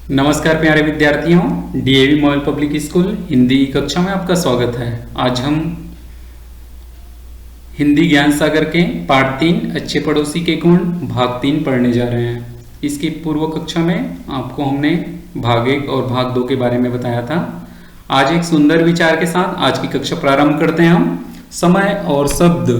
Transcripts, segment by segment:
नमस्कार प्यारे विद्यार्थियों, DAV model public school Hindi कक्षा में आपका स्वागत है। आज हम हिंदी ज्ञान सागर के पाठ 3 अच्छे पड़ोसी के गुण भाग 3 पढ़ने जा रहे हैं। इसकी पूर्व कक्षा में आपको हमने भाग 1 और भाग 2 के बारे में बताया था। आज एक सुंदर विचार के साथ आज की कक्षा प्रारंभ करते हैं। हम समय और शब्द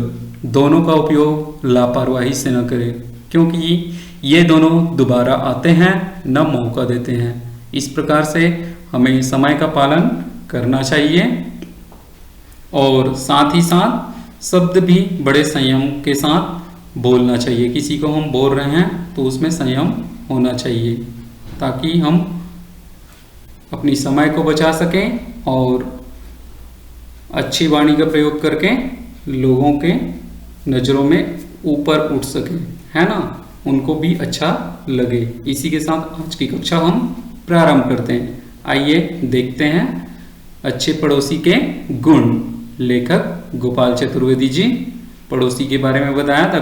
दोनों का उपयोग लापरवाही से न करें, क्योंकि ये दोनों दोबारा आते हैं न मौका देते हैं। इस प्रकार से हमें समय का पालन करना चाहिए और साथ ही साथ शब्द भी बड़े संयम के साथ बोलना चाहिए। किसी को हम बोल रहे हैं तो उसमें संयम होना चाहिए, ताकि हम अपनी समय को बचा सकें और अच्छी वाणी का प्रयोग करके लोगों के नज़रों में ऊपर उठ सकें, है ना, उनको भी अच्छा लगे। इसी के साथ आज की कक्षा हम प्रारंभ करते हैं। आइए देखते हैं अच्छे पड़ोसी के गुण। लेखक गोपाल चतुर्वेदी जी पड़ोसी के बारे में बताया था।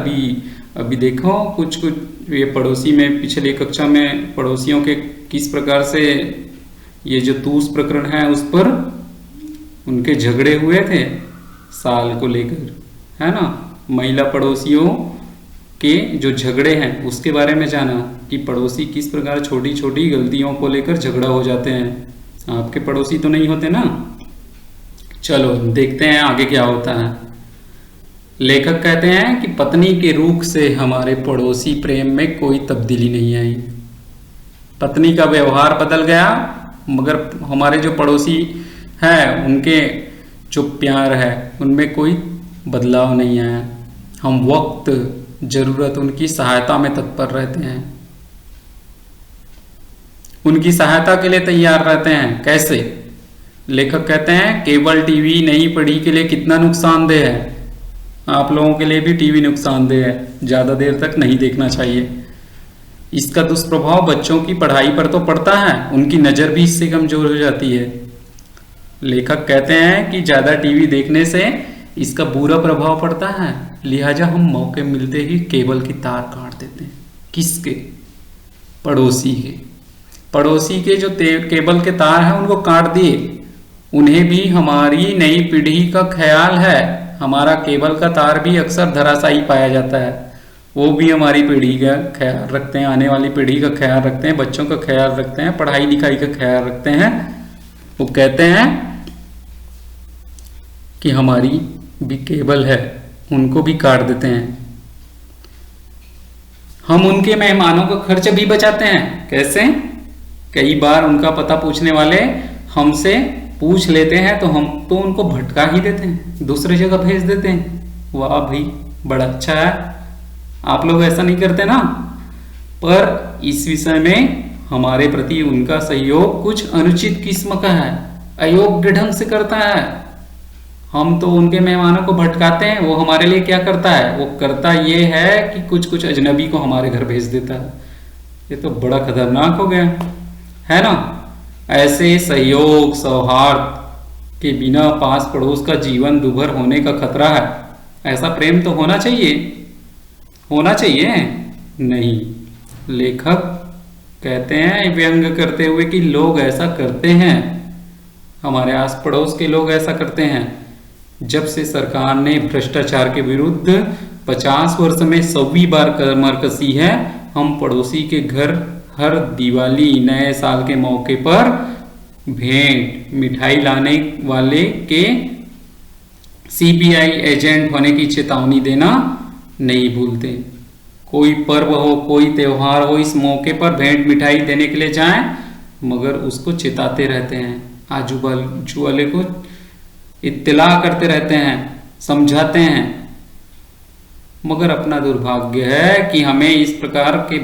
अभी देखो कुछ ये पड़ोसी में पिछले कक्षा में पड़ोसियों के किस प्रकार से ये जो तूस प्रकरण है उस पर उनके झगड़े हुए थे साल को लेकर, है ना। महिला पड़ोसियों के जो झगड़े हैं उसके बारे में जाना कि पड़ोसी किस प्रकार छोटी छोटी गलतियों को लेकर झगड़ा हो जाते हैं। आपके पड़ोसी तो नहीं होते ना। चलो देखते हैं आगे क्या होता है। लेखक कहते हैं कि पत्नी के रूख से हमारे पड़ोसी प्रेम में कोई तब्दीली नहीं आई। पत्नी का व्यवहार बदल गया, मगर हमारे जो पड़ोसी हैं उनके जो प्यार है उनमें कोई बदलाव नहीं आया। हम वक्त जरूरत उनकी सहायता में तत्पर रहते हैं, उनकी सहायता के लिए तैयार रहते हैं। कैसे? लेखक कहते हैं केवल टीवी नई पीढ़ी के लिए कितना नुकसानदेह है। आप लोगों के लिए भी टीवी नुकसानदेह है, ज़्यादा देर तक नहीं देखना चाहिए। इसका दुष्प्रभाव बच्चों की पढ़ाई पर तो पड़ता है, उनकी नज़र भी इससे कमजोर हो जाती है। लेखक कहते हैं कि ज़्यादा टीवी देखने से इसका बुरा प्रभाव पड़ता है, लिहाजा हम मौके मिलते ही केबल की तार काट देते हैं। किसके? पड़ोसी के। पड़ोसी के जो केबल के तार हैं उनको काट दिए। उन्हें भी हमारी नई पीढ़ी का ख्याल है। हमारा केबल का तार भी अक्सर धराशायी पाया जाता है। वो भी हमारी पीढ़ी का ख्याल रखते हैं, आने वाली पीढ़ी का ख्याल रखते हैं, बच्चों का ख्याल रखते हैं, पढ़ाई लिखाई का ख्याल रखते हैं। वो कहते हैं कि हमारी भी केबल है, उनको भी काट देते हैं। हम उनके मेहमानों का खर्च भी बचाते हैं। कैसे? कई बार उनका पता पूछने वाले हमसे पूछ लेते हैं तो हम तो उनको भटका ही देते हैं, दूसरी जगह भेज देते हैं। वाह भाई, बड़ा अच्छा है। आप लोग ऐसा नहीं करते ना। पर इस विषय में हमारे प्रति उनका सहयोग कुछ अनुचित किस्म का है, अयोग्य ढंग से करता है। हम तो उनके मेहमानों को भटकाते हैं, वो हमारे लिए क्या करता है? वो करता ये है कि कुछ अजनबी को हमारे घर भेज देता है। ये तो बड़ा खतरनाक हो गया, है ना। ऐसे सहयोग सौहार्द के बिना पास पड़ोस का जीवन दुभर होने का खतरा है। ऐसा प्रेम तो होना चाहिए, होना चाहिए नहीं। लेखक कहते हैं व्यंग करते हुए कि लोग ऐसा करते हैं, हमारे आस पड़ोस के लोग ऐसा करते हैं। जब से सरकार ने भ्रष्टाचार के विरुद्ध 50 वर्ष में 100वीं बार कमर कसी है, हम पड़ोसी के घर हर दिवाली नए साल के मौके पर भेंट मिठाई लाने वाले के सीबीआई एजेंट होने की चेतावनी देना नहीं भूलते। कोई पर्व हो, कोई त्योहार हो, इस मौके पर भेंट मिठाई देने के लिए जाएं, मगर उसको चिताते रहते हैं, आजू बाजू वाले को इत्तला करते रहते हैं, समझाते हैं। मगर अपना दुर्भाग्य है कि हमें इस प्रकार के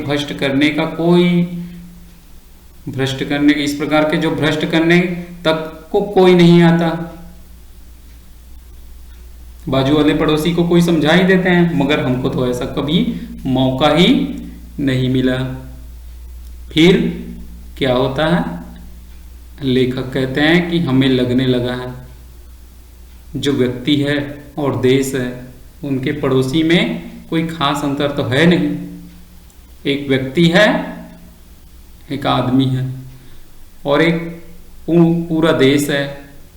इस प्रकार के जो भ्रष्ट करने तक को कोई नहीं आता। बाजू वाले पड़ोसी को कोई समझा ही देते हैं, मगर हमको तो ऐसा कभी मौका ही नहीं मिला। फिर क्या होता है? लेखक कहते हैं कि हमें लगने लगा है जो व्यक्ति है और देश है उनके पड़ोसी में कोई खास अंतर तो है नहीं। एक व्यक्ति है, एक आदमी है, और एक पूरा देश है,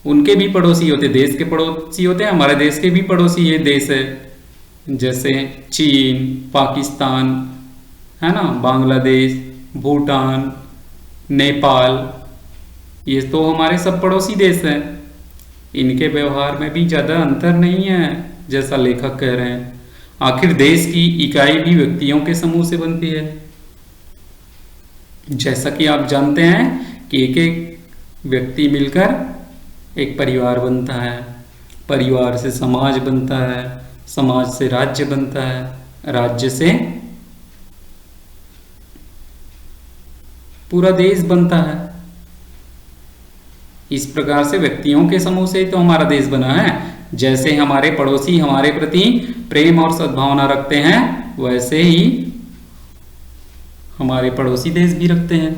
उनके भी पड़ोसी होते, देश के पड़ोसी होते हैं, हमारे देश के भी पड़ोसी ये देश है, जैसे चीन, पाकिस्तान, है ना, बांग्लादेश, भूटान, नेपाल, ये तो हमारे सब पड़ोसी देश हैं। इनके व्यवहार में भी ज़्यादा अंतर नहीं है जैसा लेखक कह रहे हैं। आखिर देश की इकाई भी व्यक्तियों के समूह से बनती है। जैसा कि आप जानते हैं कि एक एक व्यक्ति मिलकर एक परिवार बनता है, परिवार से समाज बनता है, समाज से राज्य बनता है, राज्य से पूरा देश बनता है। इस प्रकार से व्यक्तियों के समूह से ही तो हमारा देश बना है। जैसे हमारे पड़ोसी हमारे प्रति प्रेम और सद्भावना रखते हैं, वैसे ही हमारे पड़ोसी देश भी रखते हैं,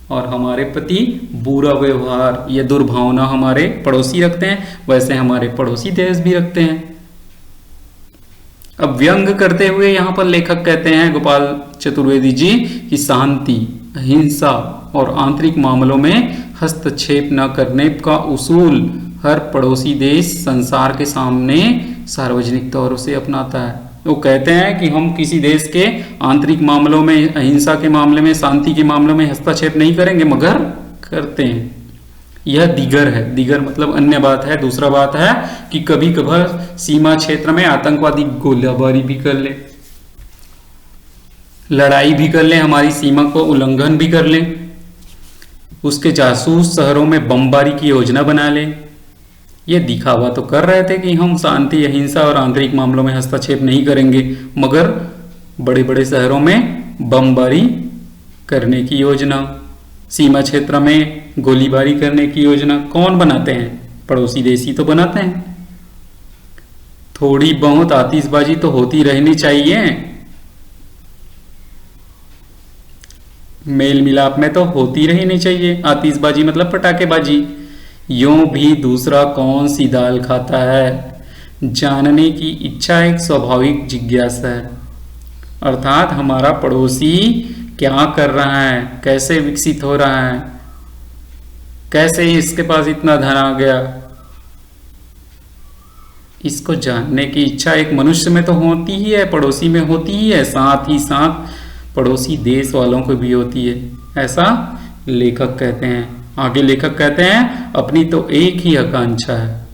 और हमारे प्रति बुरा व्यवहार या दुर्भावना हमारे पड़ोसी रखते हैं, वैसे हमारे पड़ोसी देश भी रखते हैं। अब व्यंग करते हुए यहाँ पर लेखक कहते हैं गोपाल चतुर्वेदी जी कि शांति, अहिंसा और आंतरिक मामलों में हस्तक्षेप न करने का उसूल हर पड़ोसी देश संसार के सामने सार्वजनिक तौर से अपनाता है। वो कहते हैं कि हम किसी देश के आंतरिक मामलों में, अहिंसा के मामले में, शांति के मामलों में हस्तक्षेप नहीं करेंगे, मगर करते हैं। यह दिगर है, दिगर मतलब अन्य बात है। दूसरा बात है कि कभी कभार सीमा क्षेत्र में आतंकवादी गोलीबारी भी कर ले, लड़ाई भी कर ले, हमारी सीमा को उल्लंघन भी कर ले, उसके जासूस शहरों में बमबारी की योजना बना ले। ये दिखावा तो कर रहे थे कि हम शांति, अहिंसा और आंतरिक मामलों में हस्तक्षेप नहीं करेंगे, मगर बड़े बड़े शहरों में बमबारी करने की योजना, सीमा क्षेत्र में गोलीबारी करने की योजना कौन बनाते हैं? पड़ोसी देश ही तो बनाते हैं। थोड़ी बहुत आतिशबाजी तो होती रहनी चाहिए, मेल मिलाप में तो होती रहनी चाहिए। आतिशबाजी मतलब पटाखेबाजी। यूं भी दूसरा कौन सी दाल खाता है, जानने की इच्छा एक स्वाभाविक जिज्ञासा है। अर्थात हमारा पड़ोसी क्या कर रहा है, कैसे विकसित हो रहा है, कैसे इसके पास इतना धन आ गया, इसको जानने की इच्छा एक मनुष्य में तो होती ही है, पड़ोसी में होती ही है, साथ ही साथ पड़ोसी देश वालों को भी होती है, ऐसा लेखक कहते हैं। आगे लेखक कहते हैं अपनी तो एक ही आकांक्षा है,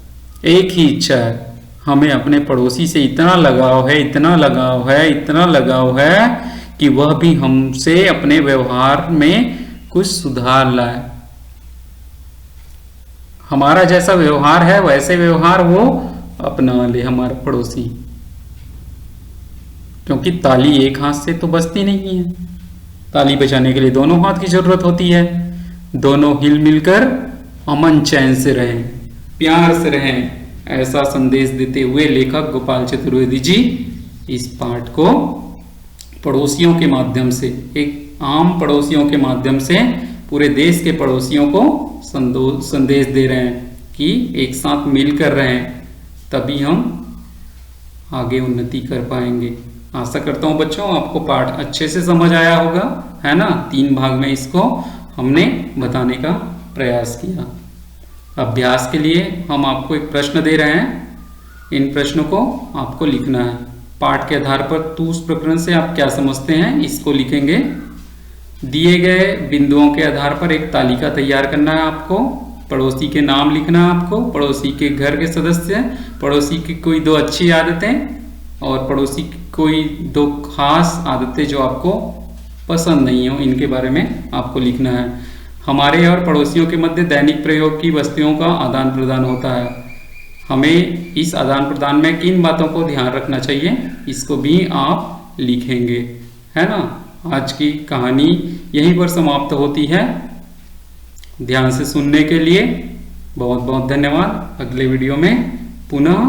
एक ही इच्छा है, हमें अपने पड़ोसी से इतना लगाव है, इतना लगाव है, इतना लगाव है कि वह भी हमसे अपने व्यवहार में कुछ सुधार लाए। हमारा जैसा व्यवहार है वैसे व्यवहार वो अपना ले हमारा पड़ोसी, क्योंकि ताली एक हाथ से तो बजती नहीं है, ताली बजाने के लिए दोनों हाथ की जरूरत होती है। दोनों हिल मिलकर अमन चैन से रहें, प्यार से रहें, ऐसा संदेश देते हुए लेखक गोपाल चतुर्वेदी जी इस पाठ को पड़ोसियों के माध्यम से, एक आम पड़ोसियों के माध्यम से पूरे देश के पड़ोसियों को संदेश दे रहे हैं कि एक साथ मिलकर रहें, तभी हम आगे उन्नति कर पाएंगे। आशा करता हूँ बच्चों आपको पाठ अच्छे से समझ आया होगा, है ना। 3 भाग में इसको हमने बताने का प्रयास किया। अभ्यास के लिए हम आपको एक प्रश्न दे रहे हैं, इन प्रश्नों को आपको लिखना है। पाठ के आधार पर तूस प्रकरण से आप क्या समझते हैं इसको लिखेंगे। दिए गए बिंदुओं के आधार पर एक तालिका तैयार करना है आपको, पड़ोसी के नाम लिखना है आपको, पड़ोसी के घर के सदस्य, पड़ोसी की कोई 2 अच्छी आदतें और पड़ोसी की कोई 2 खास आदतें जो आपको पसंद नहीं हो, इनके बारे में आपको लिखना है। हमारे और पड़ोसियों के मध्य दैनिक प्रयोग की वस्तुओं का आदान प्रदान होता है, हमें इस आदान प्रदान में किन बातों को ध्यान रखना चाहिए इसको भी आप लिखेंगे, है ना। आज की कहानी यहीं पर समाप्त होती है। ध्यान से सुनने के लिए बहुत बहुत धन्यवाद। अगले वीडियो में पुनः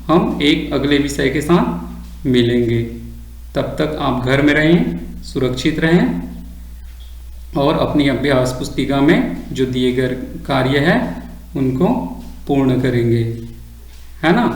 हम एक अगले विषय के साथ मिलेंगे। तब तक आप घर में रहें, सुरक्षित रहें और अपनी अभ्यास पुस्तिका में जो दिए गए कार्य है उनको पूर्ण करेंगे, है ना।